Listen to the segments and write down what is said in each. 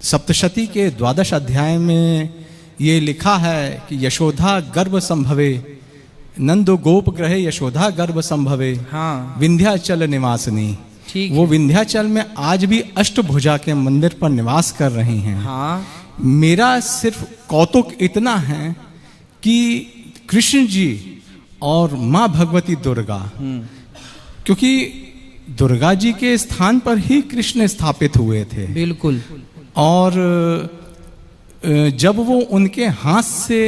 सप्तशती के 12 अध्याय में ये लिखा है कि यशोधा गर्भ संभवे, नंदो गोप ग्रहे यशोधा गर्भ संभवे, हाँ विंध्याचल निवासिनी। ठीक वो विंध्याचल में आज भी अष्टभुजा के मंदिर पर निवास कर रही हैं। हाँ मेरा सिर्फ कौतुक इतना है कि कृष्ण जी और माँ भगवती दुर्गा, क्योंकि दुर्गा जी के स्थान पर ही कृष्ण स्थापित हुए थे। बिल्कुल। और जब वो उनके हाथ से,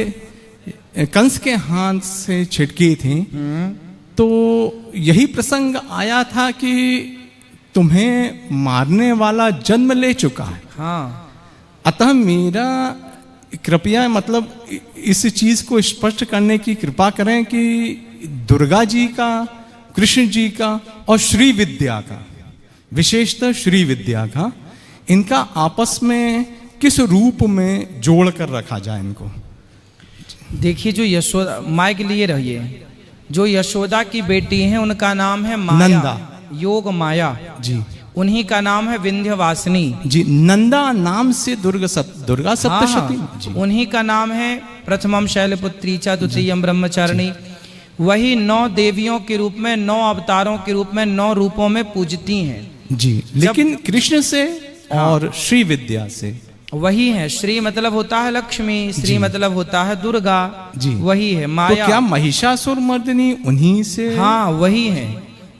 कंस के हाथ से छिटकी थी, तो यही प्रसंग आया था कि तुम्हें मारने वाला जन्म ले चुका है। हाँ अतः मेरा कृपया मतलब इस चीज को स्पष्ट करने की कृपा करें कि दुर्गा जी का, कृष्ण जी का और श्री विद्या का, विशेषतः श्री विद्या का, इनका आपस में किस रूप में जोड़ कर रखा जाए इनको। देखिए, जो यशोदा, माइक लिए रहिए, जो यशोदा की बेटी हैं उनका नाम है माया, नंदा, योग माया जी। उन्हीं का नाम है विंध्यवासिनी जी। नंदा नाम से दुर्गा सप्तशती। हाँ, उन्हीं का नाम है प्रथमम शैलपुत्री च द्वितीयम ब्रह्मचारिणी। वही 9 देवियों के रूप में, 9 अवतारों के रूप में, 9 रूपों में पूजती हैं जी। लेकिन कृष्ण से और श्री विद्या से वही है। श्री मतलब होता है लक्ष्मी, श्री मतलब होता है दुर्गा जी। वही है माया। तो क्या महिषासुर मर्दिनी उन्हीं से? हाँ वही है।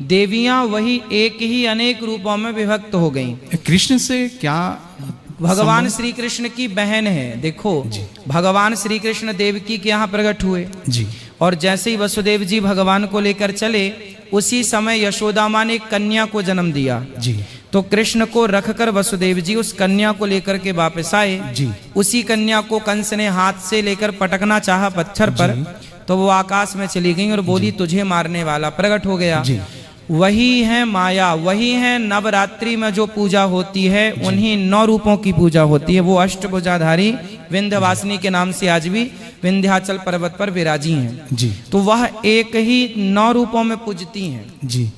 देवियां वही एक ही अनेक रूपों में विभक्त हो गईं। कृष्ण से क्या? भगवान श्री कृष्ण की बहन है। देखो, भगवान श्री कृष्ण देवकी के यहाँ प्रकट हुए जी। और जैसे ही वसुदेव जी भगवान को लेकर चले, उसी समय यशोदा माँ ने एक कन्या को जन्म दिया जी। तो कृष्ण को रखकर वसुदेव जी उस कन्या को लेकर के वापस आए जी। उसी कन्या को कंस ने हाथ से लेकर पटकना चाहा पत्थर पर, तो वो आकाश में चली गई और बोली तुझे मारने वाला प्रकट हो गया। वही है माया, वही है नवरात्रि में जो पूजा होती है, उन्हीं 9 रूपों की पूजा होती है। वो अष्टभुजाधारी विंध्यवासिनी के नाम से आज भी विंध्याचल पर्वत पर विराजी हैं जी। तो वह एक ही 9 रूपों में पूजती हैं जी।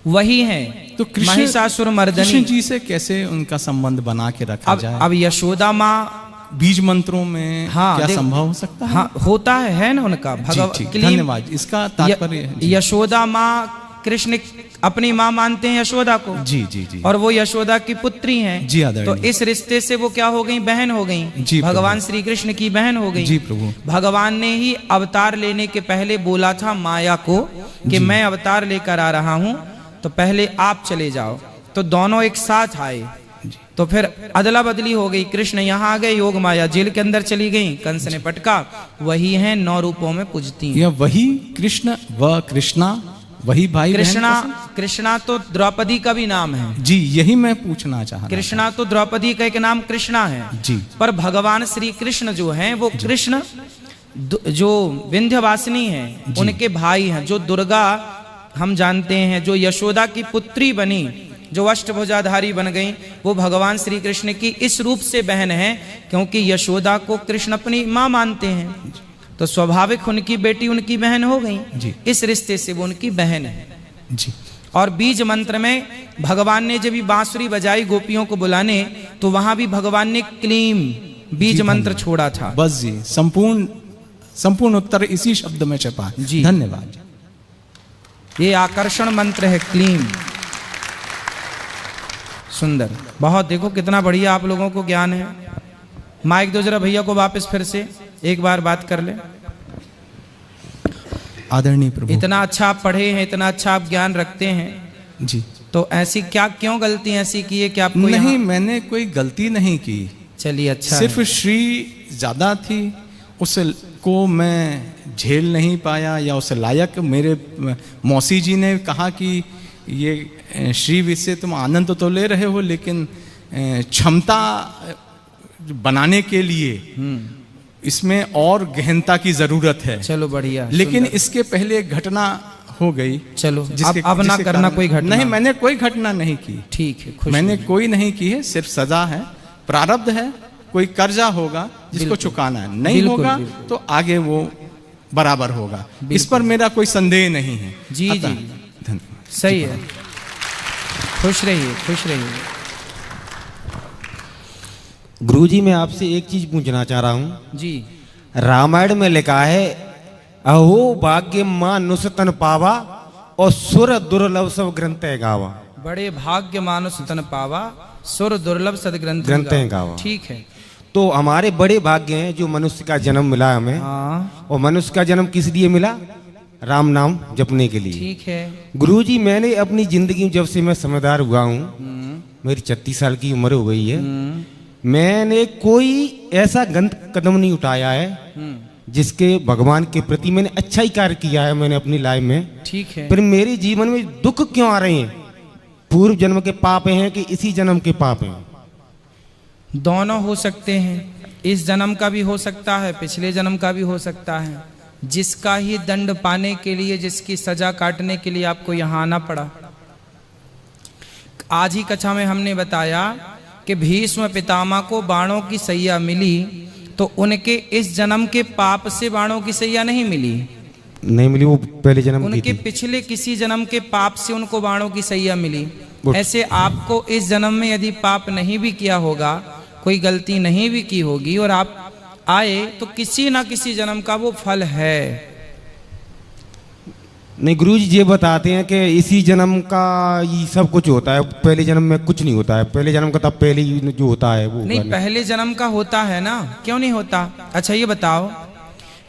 वही है। तो महिषासुर मर्दनी, कृष्ण जी से कैसे उनका संबंध बना के रखा जाए? अब यशोदा माँ बीज मंत्रों में हाँ, क्या संभव हो सकता है? हाँ होता है ना उनका। धन्यवाद। इसका तात्पर्य यशोदा माँ, कृष्ण अपनी माँ मानते हैं यशोदा को। जी जी जी। और वो यशोदा की पुत्री हैं जी। तो इस रिश्ते से वो क्या हो गई? बहन हो गई। भगवान श्री कृष्ण की बहन हो गई। जी प्रभु। भगवान ने ही अवतार लेने के पहले बोला था माया को कि मैं अवतार लेकर आ रहा हूँ, तो पहले आप चले जाओ। तो दोनों एक साथ आए, तो फिर अदला बदली हो गई। कृष्ण यहाँ आ गए, योग माया जेल के अंदर चली गई, कंस ने पटका। वही है 9 रूपों में पूजती हैं। वही कृष्ण व कृष्णा, वही भाई कृष्णा। कृष्णा तो द्रौपदी का भी नाम है जी। यही मैं पूछना चाह रहा। कृष्णा तो द्रौपदी का एक नाम कृष्णा है जी। पर भगवान श्री कृष्ण जो हैं वो कृष्ण जो विंध्यवासिनी हैं उनके भाई हैं। जो दुर्गा हम जानते हैं, जो यशोदा की पुत्री बनी, जो अष्टभुजाधारी बन गई, वो भगवान श्री कृष्ण की इस रूप से बहन है क्योंकि यशोदा को कृष्ण अपनी माँ मानते हैं, तो स्वाभाविक उनकी बेटी उनकी बहन हो गई। इस रिश्ते से वो उनकी बहन है जी। और बीज मंत्र में भगवान ने जब बांसुरी बजाई गोपियों को बुलाने, तो वहां भी भगवान ने क्लीम बीज मंत्र छोड़ा था। बस जी, संपूर्ण उत्तर इसी शब्द में छपा जी। धन्यवाद। ये आकर्षण मंत्र है क्लीम। सुंदर, बहुत। देखो कितना बढ़िया आप लोगों को ज्ञान है। माइक दो जरा भैया को वापस, फिर से एक बार बात कर ले। आदरणीय प्रभु, इतना अच्छा आप पढ़े हैं, इतना अच्छा आप ज्ञान रखते हैं जी, तो ऐसी क्या, क्यों गलती ऐसी की है कि आपको? नहीं, मैंने कोई गलती नहीं की। चलिए अच्छा, सिर्फ श्री ज्यादा थी, उसको मैं झेल नहीं पाया या उस लायक। मेरे मौसी जी ने कहा कि ये श्री विषय तुम आनंद तो ले रहे हो, लेकिन क्षमता बनाने के लिए इसमें और गहनता की जरूरत है। चलो बढ़िया। लेकिन इसके पहले एक घटना हो गई। चलो अब ना करना कोई घटना। नहीं, मैंने कोई घटना नहीं की। ठीक है, मैंने कोई नहीं की है। सिर्फ सजा है, प्रारब्ध है, कोई कर्जा होगा जिसको चुकाना है, नहीं होगा तो आगे वो बराबर होगा। इस पर मेरा कोई संदेह नहीं है। जी जी, धन्यवाद। सही है। खुश रहिए, खुश रहिए। गुरुजी मैं आपसे एक चीज पूछना चाह रहा हूँ। जी। रामायण में लिखा है अहो भाग्य मानुष तन पावा और सुर दुर्लभ सब ग्रंथ गावा। बड़े भाग्य मानुष तन पावा सुर दुर्लभ सदग्रंथ गावा। ठीक है। तो हमारे बड़े भाग्य हैं जो मनुष्य का जन्म मिला हमें। हाँ। और मनुष्य का जन्म किस लिए मिला? राम नाम जपने के लिए। ठीक है। गुरुजी मैंने अपनी जिंदगी में जब से मैं समझदार हुआ हूँ, मेरी 36 साल की उम्र हो गई है, मैंने कोई ऐसा गलत कदम नहीं उठाया है जिसके भगवान के प्रति मैंने अच्छा ही कार्य किया है मैंने अपनी लाइफ में। ठीक है। पर मेरे जीवन में दुख क्यों आ रहे हैं? पूर्व जन्म के पाप हैं कि इसी जन्म के पाप हैं? दोनों हो सकते हैं। इस जन्म का भी हो सकता है, पिछले जन्म का भी हो सकता है। जिसका ही दंड पाने के लिए, जिसकी सजा काटने के लिए आपको यहाँ आना पड़ा। आज ही कक्षा में हमने बताया कि भीष्म पितामह को बाणों की सैया मिली, तो उनके इस जन्म के पाप से बाणों की सैया नहीं मिली। नहीं मिली, वो पहले जन्म की उनके थी। पिछले किसी जन्म के पाप से उनको बाणों की सैया मिली। ऐसे आपको इस जन्म में यदि पाप नहीं भी किया होगा, कोई गलती नहीं भी की होगी और आप आए, तो किसी ना किसी जन्म का वो फल है। नहीं गुरुजी ये बताते हैं कि इसी जन्म का ये सब कुछ होता है, पहले जन्म में कुछ नहीं होता है। पहले जन्म का तब पहले ही जो होता है वो नहीं, पहले जन्म का होता है ना, क्यों नहीं होता? अच्छा ये बताओ,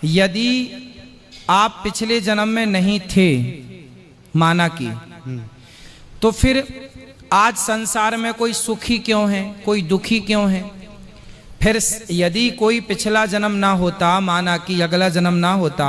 यदि आप पिछले जन्म में नहीं थे, माना कि, तो फिर आज संसार में कोई सुखी क्यों है, कोई दुखी क्यों है? फिर यदि कोई पिछला जन्म ना होता, माना कि अगला जन्म ना होता,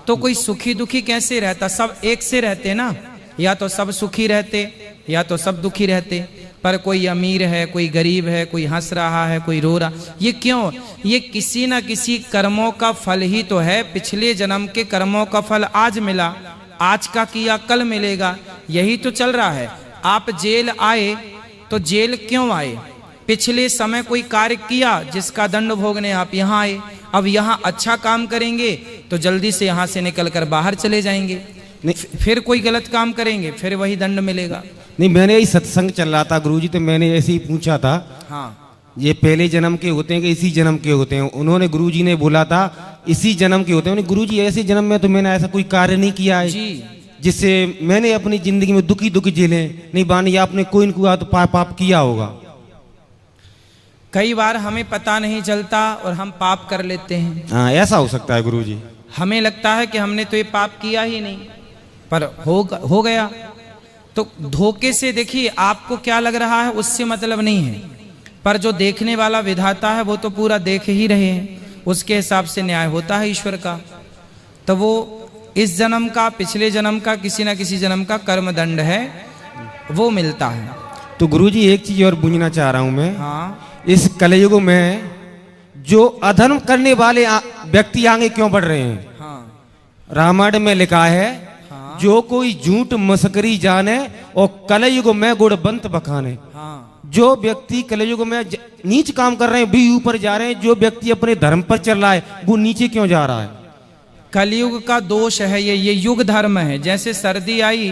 तो कोई सुखी दुखी कैसे रहता? सब एक से रहते ना, या तो सब सुखी रहते या तो सब दुखी रहते। पर कोई अमीर है, कोई गरीब है, कोई हंस रहा है, कोई रो रहा। ये क्यों? ये किसी ना किसी कर्मों का फल ही तो है। पिछले जन्म के कर्मों का फल आज मिला, आज का किया कल मिलेगा, यही तो चल रहा है। आप जेल आए तो जेल क्यों आए? पिछले समय कोई कार्य किया जिसका दंड भोगने आप यहाँ आए। अब यहाँ अच्छा काम करेंगे तो जल्दी से यहाँ से निकलकर बाहर चले जाएंगे, फिर कोई गलत काम करेंगे फिर वही दंड मिलेगा। नहीं, मैंने यही सत्संग चल रहा था गुरुजी, तो मैंने ऐसे ही पूछा था। हाँ, ये पहले जन्म के होते हैं कि इसी जन्म के होते हैं? उन्होंने गुरुजी ने बोला था इसी जन्म के होते हैं। गुरुजी ऐसे जन्म में तो मैंने ऐसा कोई कार्य नहीं किया है जी, जिससे मैंने अपनी जिंदगी में दुखी दुखी झेले नहीं बानी। आपने कोई न कोई तो पाप किया होगा। कई बार हमें पता नहीं चलता और हम पाप कर लेते हैं। हाँ, ऐसा हो सकता है गुरुजी। हमें लगता है कि हमने तो ये पाप किया ही नहीं, पर हो गया। तो धोखे से देखिए, आपको क्या लग रहा है उससे मतलब नहीं है, पर जो देखने वाला विधाता है वो तो पूरा देख ही रहे हैं, उसके हिसाब से न्याय होता है ईश्वर का। तो वो इस जन्म का, पिछले जन्म का, किसी ना किसी जन्म का कर्म दंड है, वो मिलता है। तो गुरुजी एक चीज और पूछना चाह रहा हूं मैं। हाँ, इस कलयुग में जो अधर्म करने वाले व्यक्ति आगे क्यों बढ़ रहे हैं? हाँ, रामायण में लिखा है, हाँ, जो कोई झूठ मस्करी जाने और कलयुग में गुणवंत बखाने। हाँ, जो व्यक्ति कलयुग में नीच काम कर रहे हैं भी ऊपर जा रहे हैं, जो व्यक्ति अपने धर्म पर चल रहा है वो नीचे क्यों जा रहा है? कलयुग का दोष है ये युग धर्म है। जैसे सर्दी आई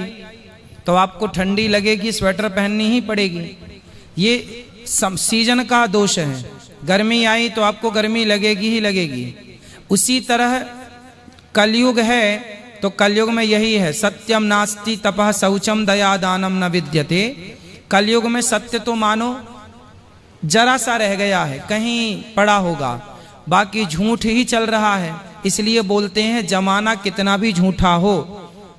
तो आपको ठंडी लगेगी, स्वेटर पहननी ही पड़ेगी, ये सीजन का दोष है। गर्मी आई तो आपको गर्मी लगेगी ही लगेगी। उसी तरह कलयुग है तो कलयुग में यही है, सत्यम नास्ति तपः शौचम दया दानम न विद्यते। कलयुग में सत्य तो मानो जरा सा रह गया है, कहीं पड़ा होगा, बाकी झूठ ही चल रहा है। इसलिए बोलते हैं जमाना कितना भी झूठा हो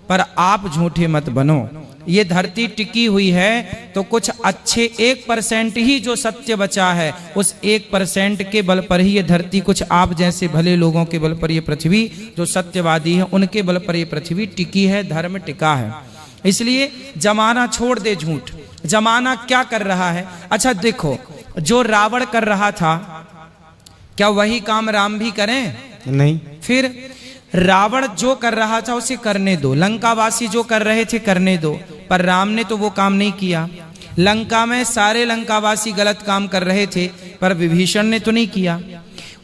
पर आप झूठे मत बनो। ये धरती टिकी हुई है तो कुछ अच्छे 1% ही जो सत्य बचा है, उस 1% के बल पर ही ये धरती, कुछ आप जैसे भले लोगों के बल पर ये पृथ्वी, जो सत्यवादी है उनके बल पर ये पृथ्वी टिकी है, धर्म टिका है। इसलिए जमाना छोड़ दे झूठ। जमाना क्या कर रहा है? अच्छा देखो, जो रावण कर रहा था क्या वही काम राम भी करें? नहीं। फिर रावण जो कर रहा था उसे करने दो, लंकावासी जो कर रहे थे करने दो, पर राम ने तो वो काम नहीं किया। लंका में सारे लंकावासी गलत काम कर रहे थे पर विभीषण ने तो नहीं किया।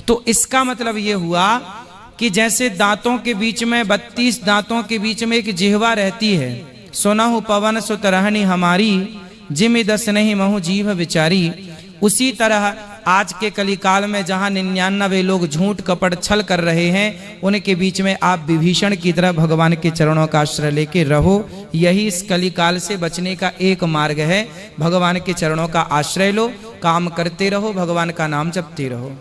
तो इसका मतलब ये हुआ कि जैसे दांतों के बीच में 32 दांतों के बीच में एक जिह्वा रहती है, सुनहु पवन सुत रहनी हमारी, जिमि दस नहीं महु जीव विचारी। उसी तरह आज के कलिकाल में जहां 99 लोग झूठ कपट छल कर रहे हैं, उनके बीच में आप विभीषण की तरह भगवान के चरणों का आश्रय लेके रहो। यही इस कलिकाल से बचने का एक मार्ग है। भगवान के चरणों का आश्रय लो, काम करते रहो, भगवान का नाम जपते रहो।